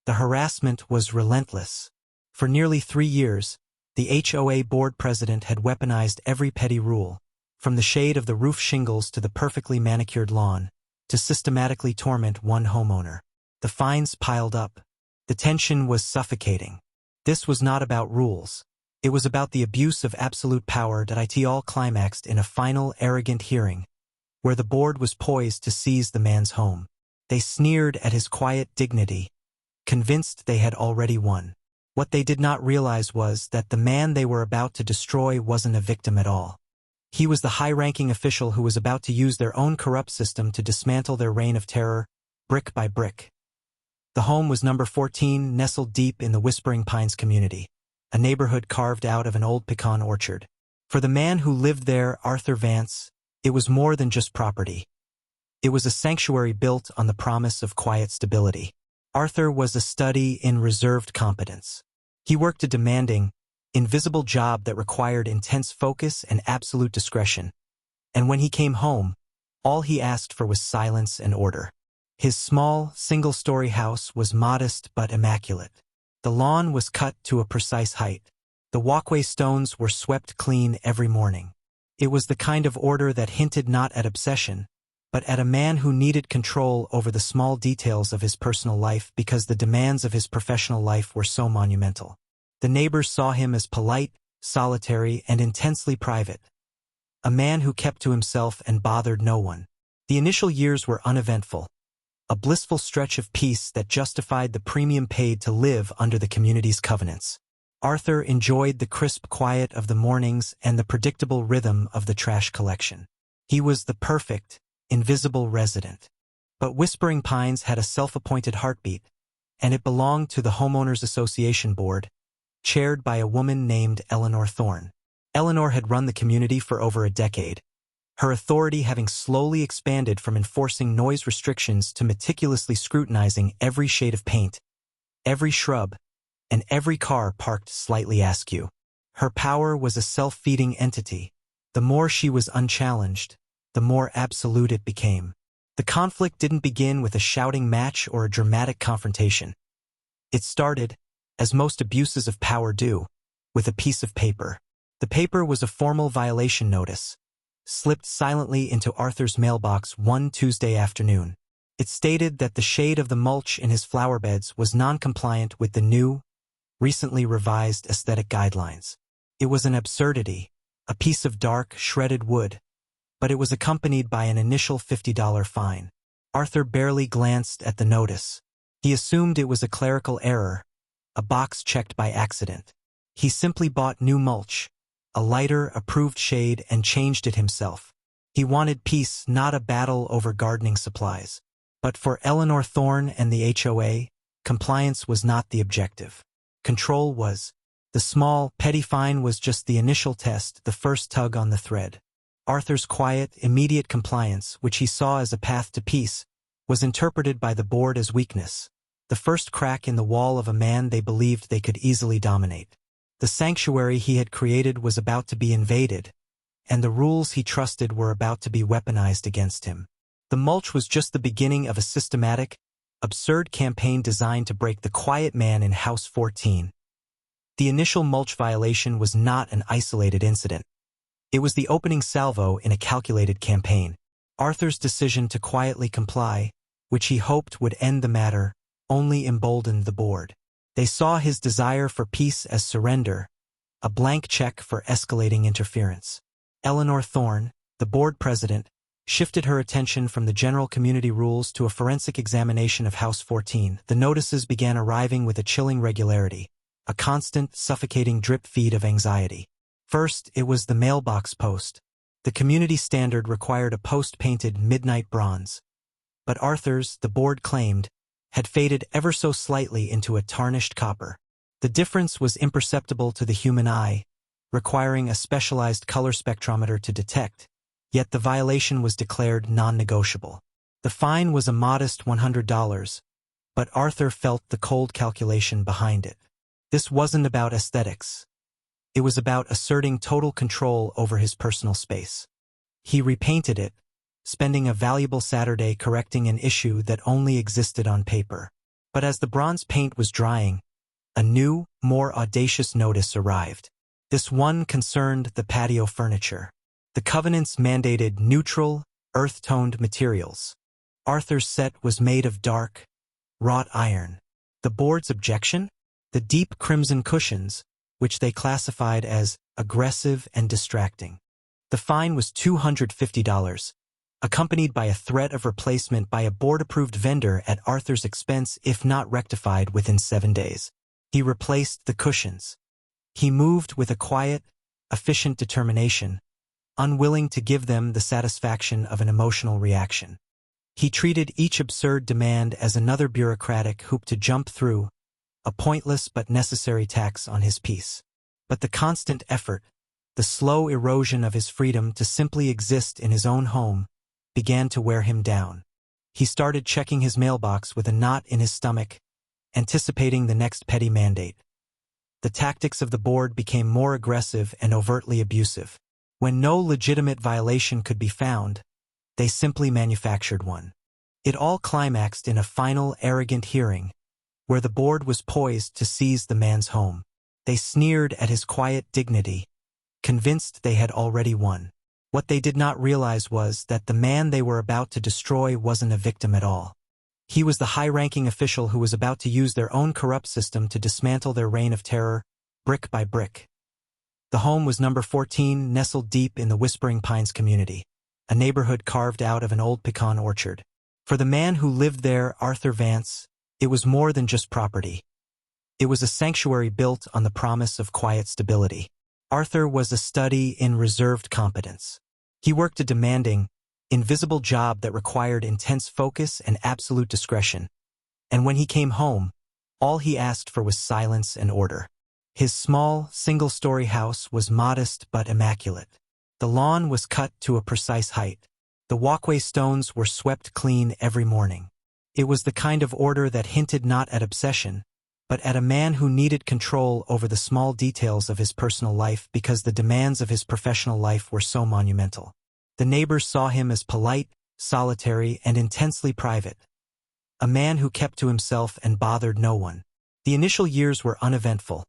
The harassment was relentless. For nearly 3 years, the HOA board president had weaponized every petty rule, from the shade of the roof shingles to the perfectly manicured lawn, to systematically torment one homeowner. The fines piled up. The tension was suffocating. This was not about rules. It was about the abuse of absolute power that it all climaxed in a final, arrogant hearing, where the board was poised to seize the man's home. They sneered at his quiet dignity, convinced they had already won. What they did not realize was that the man they were about to destroy wasn't a victim at all. He was the high-ranking official who was about to use their own corrupt system to dismantle their reign of terror, brick by brick. The home was number 14, nestled deep in the Whispering Pines community, a neighborhood carved out of an old pecan orchard. For the man who lived there, Arthur Vance, it was more than just property. It was a sanctuary built on the promise of quiet stability. Arthur was a study in reserved competence. He worked a demanding, invisible job that required intense focus and absolute discretion. And when he came home, all he asked for was silence and order. His small, single-story house was modest but immaculate. The lawn was cut to a precise height. The walkway stones were swept clean every morning. It was the kind of order that hinted not at obsession, but at a man who needed control over the small details of his personal life because the demands of his professional life were so monumental. The neighbors saw him as polite, solitary, and intensely private. A man who kept to himself and bothered no one. The initial years were uneventful, a blissful stretch of peace that justified the premium paid to live under the community's covenants. Arthur enjoyed the crisp quiet of the mornings and the predictable rhythm of the trash collection. He was the perfect, invisible resident. But Whispering Pines had a self-appointed heartbeat, and it belonged to the Homeowners Association Board, chaired by a woman named Eleanor Thorne. Eleanor had run the community for over a decade, her authority having slowly expanded from enforcing noise restrictions to meticulously scrutinizing every shade of paint, every shrub, and every car parked slightly askew. Her power was a self-feeding entity. The more she was unchallenged, the more absolute it became. The conflict didn't begin with a shouting match or a dramatic confrontation. It started, as most abuses of power do, with a piece of paper. The paper was a formal violation notice, slipped silently into Arthur's mailbox one Tuesday afternoon. It stated that the shade of the mulch in his flower beds was non-compliant with the new, recently revised aesthetic guidelines. It was an absurdity, a piece of dark, shredded wood, but it was accompanied by an initial $50 fine. Arthur barely glanced at the notice. He assumed it was a clerical error, a box checked by accident. He simply bought new mulch, a lighter, approved shade, and changed it himself. He wanted peace, not a battle over gardening supplies. But for Eleanor Thorne and the HOA, compliance was not the objective. Control was. The small, petty fine was just the initial test, the first tug on the thread. Arthur's quiet, immediate compliance, which he saw as a path to peace, was interpreted by the board as weakness, the first crack in the wall of a man they believed they could easily dominate. The sanctuary he had created was about to be invaded, and the rules he trusted were about to be weaponized against him. The mulch was just the beginning of a systematic, absurd campaign designed to break the quiet man in House 14. The initial mulch violation was not an isolated incident. It was the opening salvo in a calculated campaign. Arthur's decision to quietly comply, which he hoped would end the matter, only emboldened the board. They saw his desire for peace as surrender, a blank check for escalating interference. Eleanor Thorne, the board president, shifted her attention from the general community rules to a forensic examination of House 14. The notices began arriving with a chilling regularity, a constant, suffocating drip feed of anxiety. First, it was the mailbox post. The community standard required a post painted midnight bronze. But Arthur's, the board claimed, had faded ever so slightly into a tarnished copper. The difference was imperceptible to the human eye, requiring a specialized color spectrometer to detect, yet the violation was declared non-negotiable. The fine was a modest $100, but Arthur felt the cold calculation behind it. This wasn't about aesthetics. It was about asserting total control over his personal space. He repainted it, spending a valuable Saturday correcting an issue that only existed on paper. But as the bronze paint was drying, a new, more audacious notice arrived. This one concerned the patio furniture. The covenants mandated neutral, earth-toned materials. Arthur's set was made of dark, wrought iron. The board's objection? The deep crimson cushions, which they classified as aggressive and distracting. The fine was $250, accompanied by a threat of replacement by a board-approved vendor at Arthur's expense if not rectified within 7 days. He replaced the cushions. He moved with a quiet, efficient determination, unwilling to give them the satisfaction of an emotional reaction. He treated each absurd demand as another bureaucratic hoop to jump through, a pointless but necessary tax on his peace. But the constant effort, the slow erosion of his freedom to simply exist in his own home, began to wear him down. He started checking his mailbox with a knot in his stomach, anticipating the next petty mandate. The tactics of the board became more aggressive and overtly abusive. When no legitimate violation could be found, they simply manufactured one. It all climaxed in a final, arrogant hearing, where the board was poised to seize the man's home. They sneered at his quiet dignity, convinced they had already won. What they did not realize was that the man they were about to destroy wasn't a victim at all. He was the high-ranking official who was about to use their own corrupt system to dismantle their reign of terror, brick by brick. The home was number 14, nestled deep in the Whispering Pines community, a neighborhood carved out of an old pecan orchard. For the man who lived there, Arthur Vance, it was more than just property. It was a sanctuary built on the promise of quiet stability. Arthur was a study in reserved competence. He worked a demanding, invisible job that required intense focus and absolute discretion. And when he came home, all he asked for was silence and order. His small, single-story house was modest but immaculate. The lawn was cut to a precise height. The walkway stones were swept clean every morning. It was the kind of order that hinted not at obsession, but at a man who needed control over the small details of his personal life because the demands of his professional life were so monumental. The neighbors saw him as polite, solitary, and intensely private. A man who kept to himself and bothered no one. The initial years were uneventful,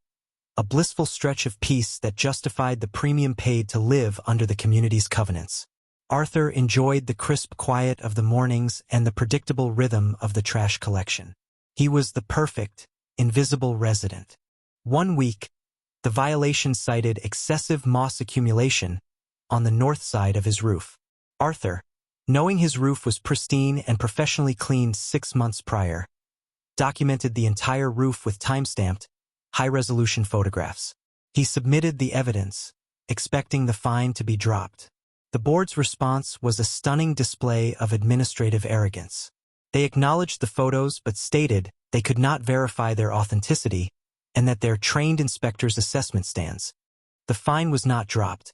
a blissful stretch of peace that justified the premium paid to live under the community's covenants. Arthur enjoyed the crisp quiet of the mornings and the predictable rhythm of the trash collection. He was the perfect, invisible resident. One week, the violation cited excessive moss accumulation on the north side of his roof. Arthur, knowing his roof was pristine and professionally cleaned 6 months prior, documented the entire roof with time-stamped, high-resolution photographs. He submitted the evidence, expecting the fine to be dropped. The board's response was a stunning display of administrative arrogance. They acknowledged the photos but stated they could not verify their authenticity and that their trained inspectors' assessment stands. The fine was not dropped.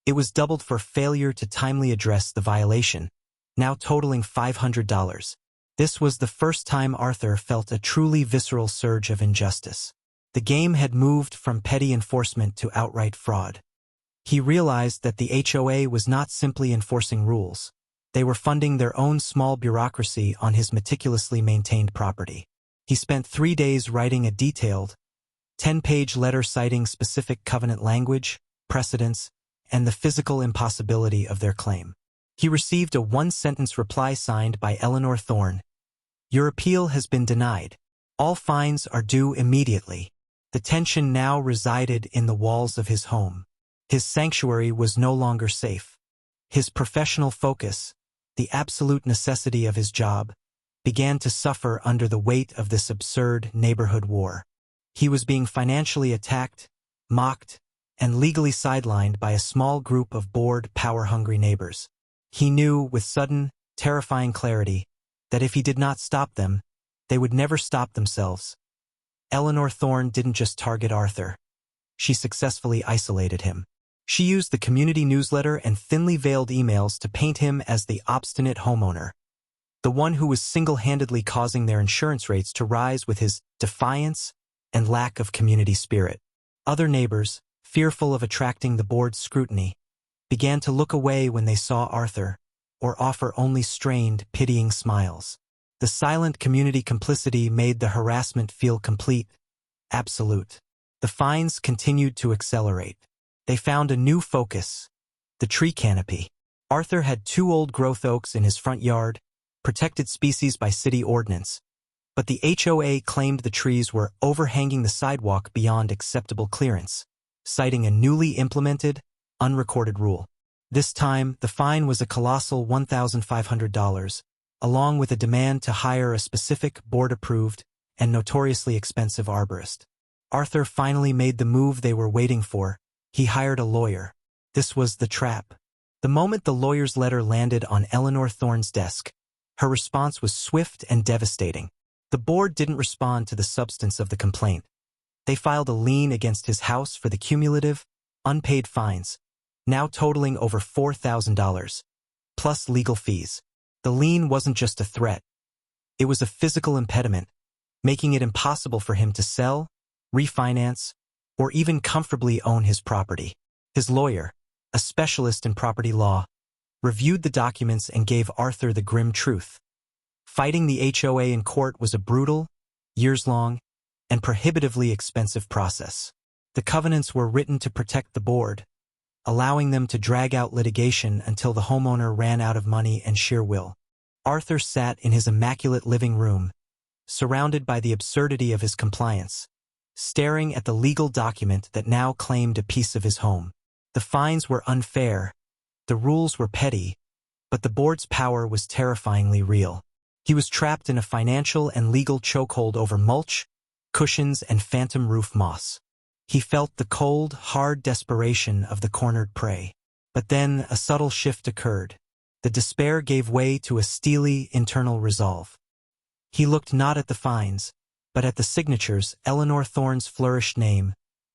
It was doubled for failure to timely address the violation, now totaling $500. This was the first time Arthur felt a truly visceral surge of injustice. The game had moved from petty enforcement to outright fraud. He realized that the HOA was not simply enforcing rules. They were funding their own small bureaucracy on his meticulously maintained property. He spent 3 days writing a detailed, 10-page letter citing specific covenant language, precedents, and the physical impossibility of their claim. He received a 1-sentence reply signed by Eleanor Thorne. "Your appeal has been denied. All fines are due immediately." The tension now resided in the walls of his home. His sanctuary was no longer safe. His professional focus, the absolute necessity of his job, began to suffer under the weight of this absurd neighborhood war. He was being financially attacked, mocked, and legally sidelined by a small group of bored, power-hungry neighbors. He knew, with sudden, terrifying clarity, that if he did not stop them, they would never stop themselves. Eleanor Thorne didn't just target Arthur. She successfully isolated him. She used the community newsletter and thinly veiled emails to paint him as the obstinate homeowner, the one who was single-handedly causing their insurance rates to rise with his defiance and lack of community spirit. Other neighbors, fearful of attracting the board's scrutiny, began to look away when they saw Arthur, or offer only strained, pitying smiles. The silent community complicity made the harassment feel complete, absolute. The fines continued to accelerate. They found a new focus: the tree canopy. Arthur had 2 old-growth oaks in his front yard, protected species by city ordinance, but the HOA claimed the trees were overhanging the sidewalk beyond acceptable clearance, citing a newly implemented, unrecorded rule. This time, the fine was a colossal $1,500, along with a demand to hire a specific board-approved and notoriously expensive arborist. Arthur finally made the move they were waiting for. He hired a lawyer. This was the trap. The moment the lawyer's letter landed on Eleanor Thorne's desk, her response was swift and devastating. The board didn't respond to the substance of the complaint. They filed a lien against his house for the cumulative, unpaid fines, now totaling over $4,000, plus legal fees. The lien wasn't just a threat. It was a physical impediment, making it impossible for him to sell, refinance, or even comfortably own his property. His lawyer, a specialist in property law, reviewed the documents and gave Arthur the grim truth. Fighting the HOA in court was a brutal, years-long, and prohibitively expensive process. The covenants were written to protect the board, allowing them to drag out litigation until the homeowner ran out of money and sheer will. Arthur sat in his immaculate living room, surrounded by the absurdity of his compliance, staring at the legal document that now claimed a piece of his home. The fines were unfair, the rules were petty, but the board's power was terrifyingly real. He was trapped in a financial and legal chokehold over mulch, cushions, and phantom roof moss. He felt the cold, hard desperation of the cornered prey. But then a subtle shift occurred. The despair gave way to a steely internal resolve. He looked not at the fines, but at the signatures, Eleanor Thorne's flourished name,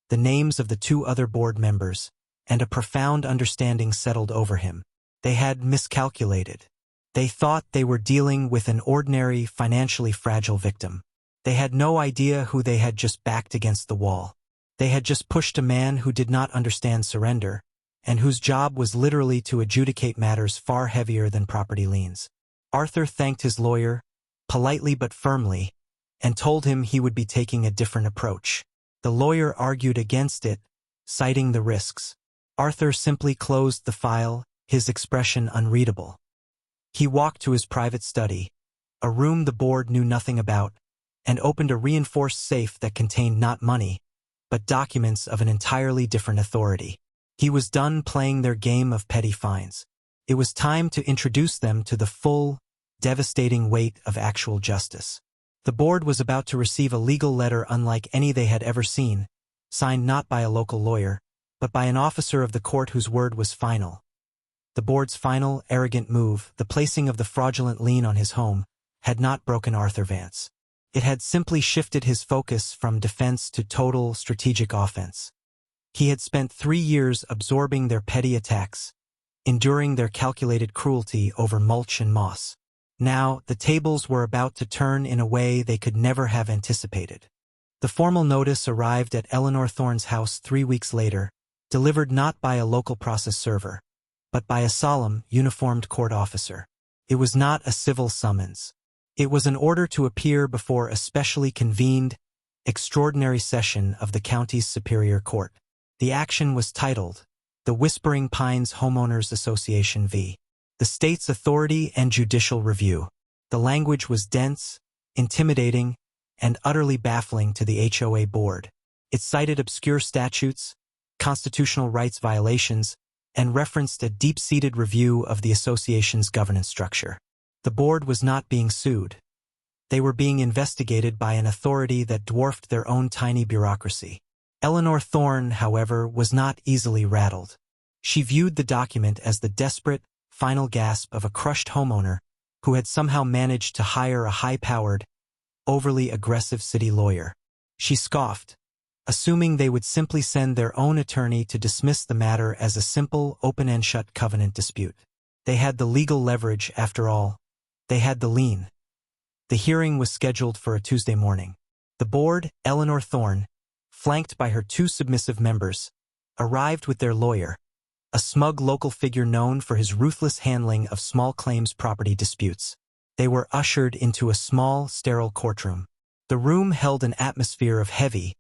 the names of the 2 other board members, and a profound understanding settled over him. They had miscalculated. They thought they were dealing with an ordinary, financially fragile victim. They had no idea who they had just backed against the wall. They had just pushed a man who did not understand surrender, and whose job was literally to adjudicate matters far heavier than property liens. Arthur thanked his lawyer, politely but firmly, and told him he would be taking a different approach. The lawyer argued against it, citing the risks. Arthur simply closed the file, his expression unreadable. He walked to his private study, a room the board knew nothing about, and opened a reinforced safe that contained not money, but documents of an entirely different authority. He was done playing their game of petty fines. It was time to introduce them to the full, devastating weight of actual justice. The board was about to receive a legal letter unlike any they had ever seen, signed not by a local lawyer, but by an officer of the court whose word was final. The board's final, arrogant move, the placing of the fraudulent lien on his home, had not broken Arthur Vance. It had simply shifted his focus from defense to total strategic offense. He had spent 3 years absorbing their petty attacks, enduring their calculated cruelty over mulch and moss. Now, the tables were about to turn in a way they could never have anticipated. The formal notice arrived at Eleanor Thorne's house 3 weeks later, delivered not by a local process server, but by a solemn, uniformed court officer. It was not a civil summons. It was an order to appear before a specially convened, extraordinary session of the county's Superior Court. The action was titled, The Whispering Pines Homeowners Association v. The State's Authority and Judicial Review. The language was dense, intimidating, and utterly baffling to the HOA board. It cited obscure statutes, constitutional rights violations, and referenced a deep-seated review of the association's governance structure. The board was not being sued. They were being investigated by an authority that dwarfed their own tiny bureaucracy. Eleanor Thorne, however, was not easily rattled. She viewed the document as the desperate, final gasp of a crushed homeowner who had somehow managed to hire a high-powered, overly aggressive city lawyer. She scoffed, assuming they would simply send their own attorney to dismiss the matter as a simple, open-and-shut covenant dispute. They had the legal leverage, after all. They had the lien. The hearing was scheduled for a Tuesday morning. The board, Eleanor Thorne, flanked by her 2 submissive members, arrived with their lawyer, a smug local figure known for his ruthless handling of small claims property disputes. They were ushered into a small, sterile courtroom. The room held an atmosphere of heavy,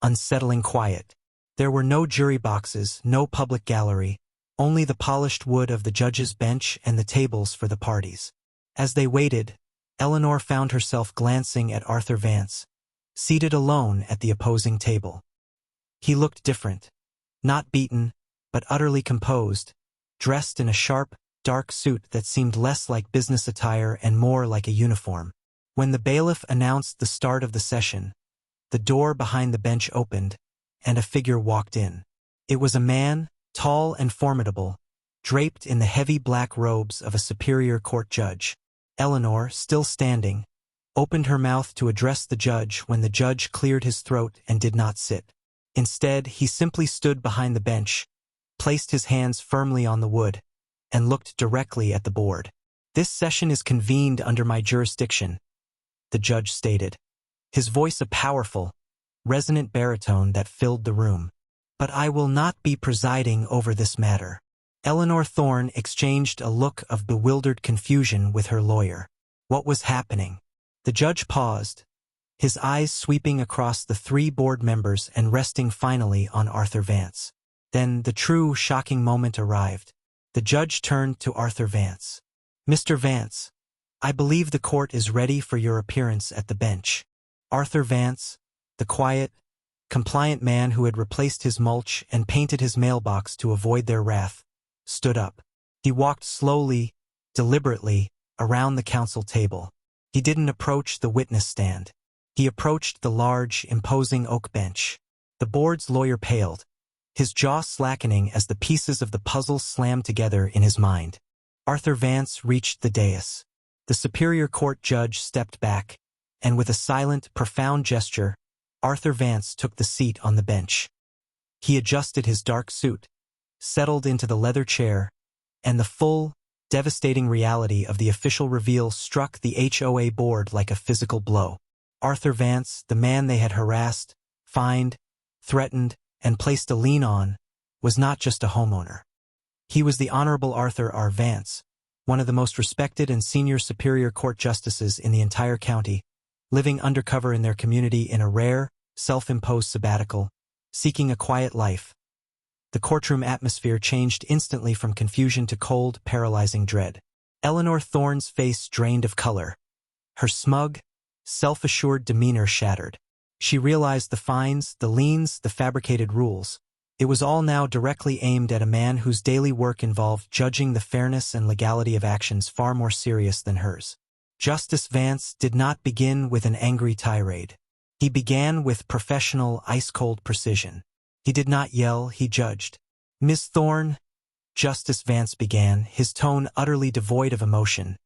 unsettling quiet. There were no jury boxes, no public gallery, only the polished wood of the judge's bench and the tables for the parties. As they waited, Eleanor found herself glancing at Arthur Vance, seated alone at the opposing table. He looked different, not beaten, but utterly composed, dressed in a sharp, dark suit that seemed less like business attire and more like a uniform. When the bailiff announced the start of the session, the door behind the bench opened, and a figure walked in. It was a man, tall and formidable, draped in the heavy black robes of a superior court judge. Eleanor, still standing, opened her mouth to address the judge when the judge cleared his throat and did not sit. Instead, he simply stood behind the bench, placed his hands firmly on the wood, and looked directly at the board. "This session is convened under my jurisdiction," the judge stated, his voice a powerful, resonant baritone that filled the room. "But I will not be presiding over this matter." Eleanor Thorne exchanged a look of bewildered confusion with her lawyer. What was happening? The judge paused, his eyes sweeping across the three board members and resting finally on Arthur Vance. Then the true, shocking moment arrived. The judge turned to Arthur Vance. "Mr. Vance, I believe the court is ready for your appearance at the bench." Arthur Vance, the quiet, compliant man who had replaced his mulch and painted his mailbox to avoid their wrath, stood up. He walked slowly, deliberately, around the counsel table. He didn't approach the witness stand. He approached the large, imposing oak bench. The board's lawyer paled, his jaw slackening as the pieces of the puzzle slammed together in his mind. Arthur Vance reached the dais. The Superior Court judge stepped back, and with a silent, profound gesture, Arthur Vance took the seat on the bench. He adjusted his dark suit, settled into the leather chair, and the full, devastating reality of the official reveal struck the HOA board like a physical blow. Arthur Vance, the man they had harassed, fined, threatened, and placed a lien on, was not just a homeowner. He was the Honorable Arthur R. Vance, one of the most respected and senior Superior Court justices in the entire county, living undercover in their community in a rare, self-imposed sabbatical, seeking a quiet life. The courtroom atmosphere changed instantly from confusion to cold, paralyzing dread. Eleanor Thorne's face drained of color. Her smug, self-assured demeanor shattered. She realized the fines, the liens, the fabricated rules. It was all now directly aimed at a man whose daily work involved judging the fairness and legality of actions far more serious than hers. Justice Vance did not begin with an angry tirade. He began with professional, ice-cold precision. He did not yell, he judged. "Miss Thorne," Justice Vance began, his tone utterly devoid of emotion.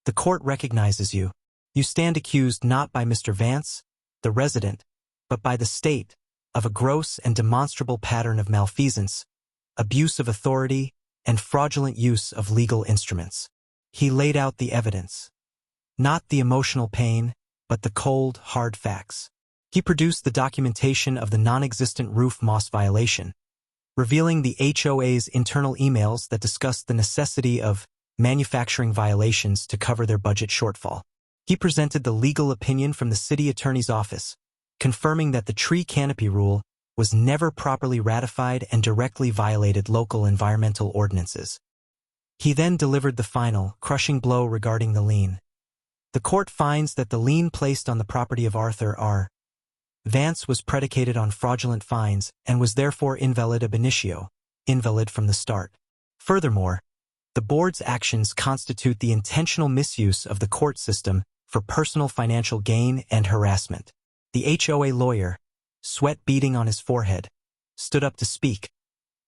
"The court recognizes you. You stand accused not by Mr. Vance, the resident, but by the state, of a gross and demonstrable pattern of malfeasance, abuse of authority, and fraudulent use of legal instruments." He laid out the evidence. Not the emotional pain, but the cold, hard facts. He produced the documentation of the non-existent roof moss violation, revealing the HOA's internal emails that discussed the necessity of manufacturing violations to cover their budget shortfall. He presented the legal opinion from the city attorney's office, confirming that the tree canopy rule was never properly ratified and directly violated local environmental ordinances. He then delivered the final, crushing blow regarding the lien. The court finds that the lien placed on the property of Arthur R. Vance was predicated on fraudulent fines and was therefore invalid ab initio, invalid from the start. Furthermore, the board's actions constitute the intentional misuse of the court system for personal financial gain and harassment. The HOA lawyer, sweat beading on his forehead, stood up to speak,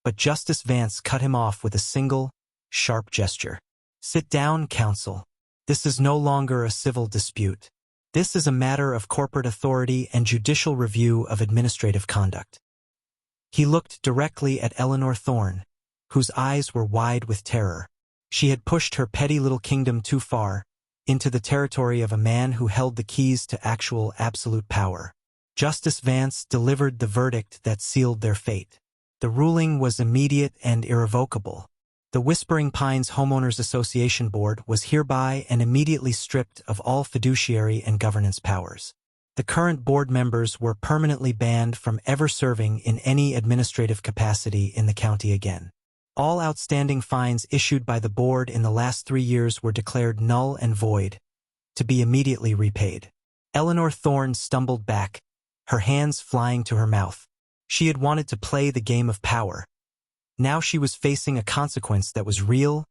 but Justice Vance cut him off with a single, sharp gesture. "Sit down, counsel. This is no longer a civil dispute. This is a matter of corporate authority and judicial review of administrative conduct." He looked directly at Eleanor Thorne, whose eyes were wide with terror. She had pushed her petty little kingdom too far, into the territory of a man who held the keys to actual absolute power. Justice Vance delivered the verdict that sealed their fate. The ruling was immediate and irrevocable. The Whispering Pines Homeowners Association Board was hereby and immediately stripped of all fiduciary and governance powers. The current board members were permanently banned from ever serving in any administrative capacity in the county again. All outstanding fines issued by the board in the last 3 years were declared null and void, to be immediately repaid. Eleanor Thorne stumbled back, her hands flying to her mouth. She had wanted to play the game of power. Now she was facing a consequence that was real,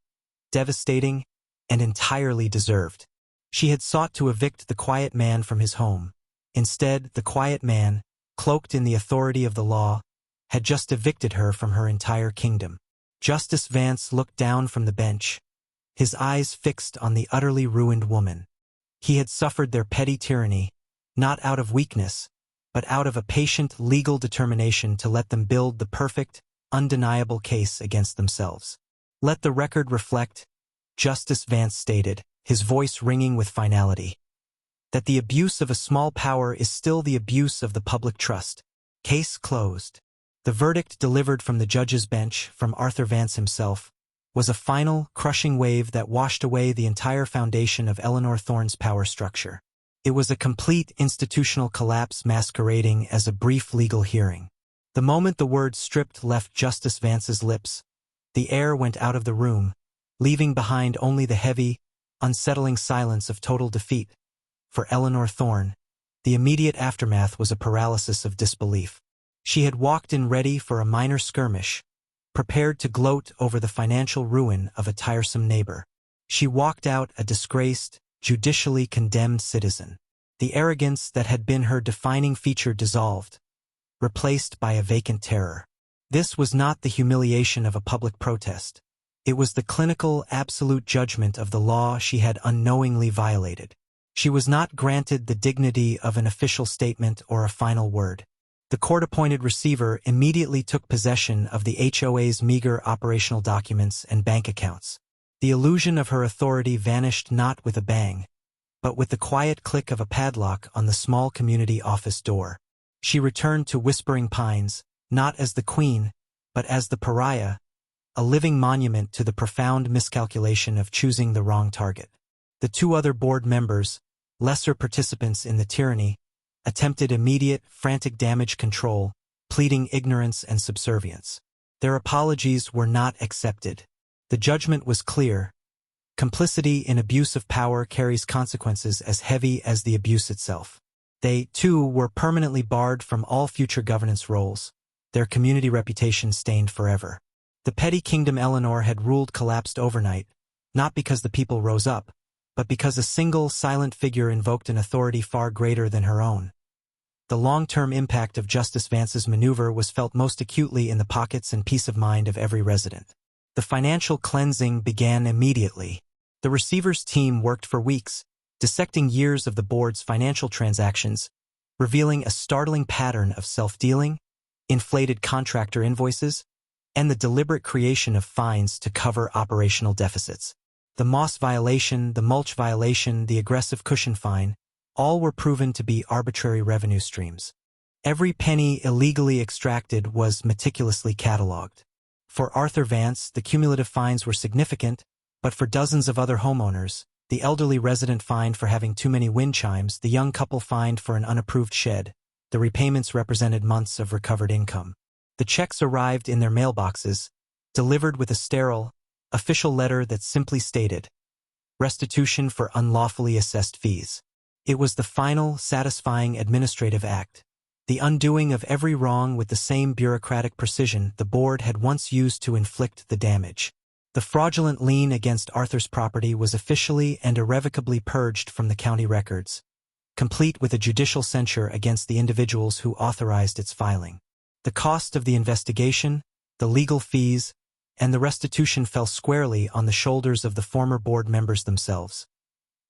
devastating, and entirely deserved. She had sought to evict the quiet man from his home. Instead, the quiet man, cloaked in the authority of the law, had just evicted her from her entire kingdom. Justice Vance looked down from the bench, his eyes fixed on the utterly ruined woman. He had suffered their petty tyranny, not out of weakness, but out of a patient legal determination to let them build the perfect, undeniable case against themselves. Let the record reflect, Justice Vance stated, his voice ringing with finality, that the abuse of a small power is still the abuse of the public trust. Case closed. The verdict delivered from the judge's bench, from Arthur Vance himself, was a final, crushing wave that washed away the entire foundation of Eleanor Thorne's power structure. It was a complete institutional collapse masquerading as a brief legal hearing. The moment the word stripped left Justice Vance's lips, the air went out of the room, leaving behind only the heavy, unsettling silence of total defeat. For Eleanor Thorne, the immediate aftermath was a paralysis of disbelief. She had walked in ready for a minor skirmish, prepared to gloat over the financial ruin of a tiresome neighbor. She walked out a disgraced, judicially condemned citizen. The arrogance that had been her defining feature dissolved, replaced by a vacant terror. This was not the humiliation of a public protest. It was the clinical, absolute judgment of the law she had unknowingly violated. She was not granted the dignity of an official statement or a final word. The court-appointed receiver immediately took possession of the HOA's meager operational documents and bank accounts. The illusion of her authority vanished not with a bang, but with the quiet click of a padlock on the small community office door. She returned to Whispering Pines, not as the queen, but as the pariah, a living monument to the profound miscalculation of choosing the wrong target. The 2 other board members, lesser participants in the tyranny, attempted immediate, frantic damage control, pleading ignorance and subservience. Their apologies were not accepted. The judgment was clear. Complicity in abuse of power carries consequences as heavy as the abuse itself. They, too, were permanently barred from all future governance roles, their community reputation stained forever. The petty kingdom Eleanor had ruled collapsed overnight, not because the people rose up, but because a single, silent figure invoked an authority far greater than her own. The long-term impact of Justice Vance's maneuver was felt most acutely in the pockets and peace of mind of every resident. The financial cleansing began immediately. The receiver's team worked for weeks, dissecting years of the board's financial transactions, revealing a startling pattern of self-dealing, inflated contractor invoices, and the deliberate creation of fines to cover operational deficits. The moss violation, the mulch violation, the aggressive cushion fine, all were proven to be arbitrary revenue streams. Every penny illegally extracted was meticulously catalogued. For Arthur Vance, the cumulative fines were significant, but for dozens of other homeowners, the elderly resident fined for having too many wind chimes, the young couple fined for an unapproved shed, the repayments represented months of recovered income. The checks arrived in their mailboxes, delivered with a sterile, official letter that simply stated, restitution for unlawfully assessed fees. It was the final, satisfying administrative act, the undoing of every wrong with the same bureaucratic precision the board had once used to inflict the damage. The fraudulent lien against Arthur's property was officially and irrevocably purged from the county records, complete with a judicial censure against the individuals who authorized its filing. The cost of the investigation, the legal fees, and the restitution fell squarely on the shoulders of the former board members themselves,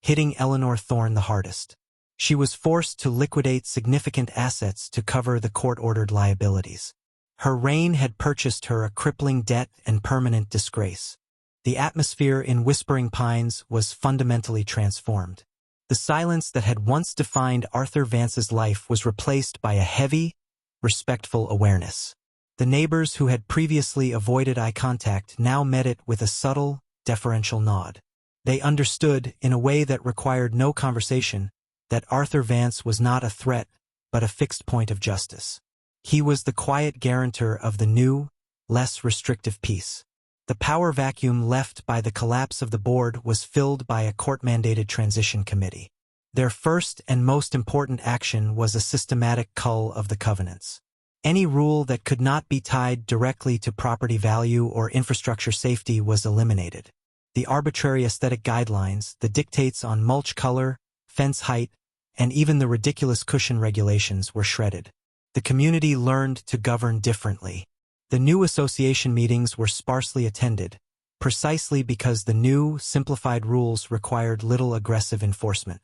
hitting Eleanor Thorne the hardest. She was forced to liquidate significant assets to cover the court-ordered liabilities. Her reign had purchased her a crippling debt and permanent disgrace. The atmosphere in Whispering Pines was fundamentally transformed. The silence that had once defined Arthur Vance's life was replaced by a heavy, respectful awareness. The neighbors who had previously avoided eye contact now met it with a subtle, deferential nod. They understood, in a way that required no conversation, that Arthur Vance was not a threat, but a fixed point of justice. He was the quiet guarantor of the new, less restrictive peace. The power vacuum left by the collapse of the board was filled by a court-mandated transition committee. Their first and most important action was a systematic cull of the covenants. Any rule that could not be tied directly to property value or infrastructure safety was eliminated. The arbitrary aesthetic guidelines, the dictates on mulch color, fence height, and even the ridiculous cushion regulations were shredded. The community learned to govern differently. The new association meetings were sparsely attended, precisely because the new, simplified rules required little aggressive enforcement.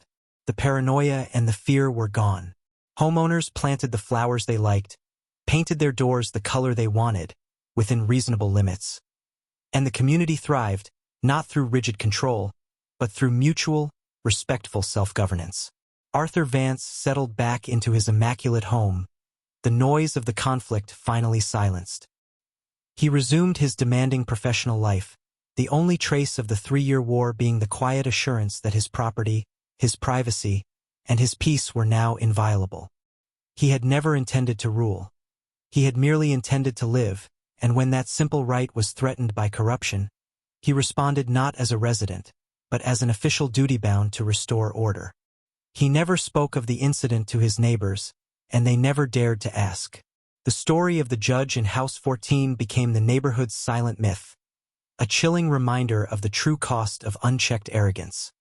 The paranoia and the fear were gone. Homeowners planted the flowers they liked, painted their doors the color they wanted, within reasonable limits. And the community thrived, not through rigid control, but through mutual, respectful self-governance. Arthur Vance settled back into his immaculate home, the noise of the conflict finally silenced. He resumed his demanding professional life, the only trace of the 3-year war being the quiet assurance that his property, his privacy, and his peace were now inviolable. He had never intended to rule. He had merely intended to live, and when that simple right was threatened by corruption, he responded not as a resident, but as an official duty-bound to restore order. He never spoke of the incident to his neighbors, and they never dared to ask. The story of the judge in House 14 became the neighborhood's silent myth, a chilling reminder of the true cost of unchecked arrogance.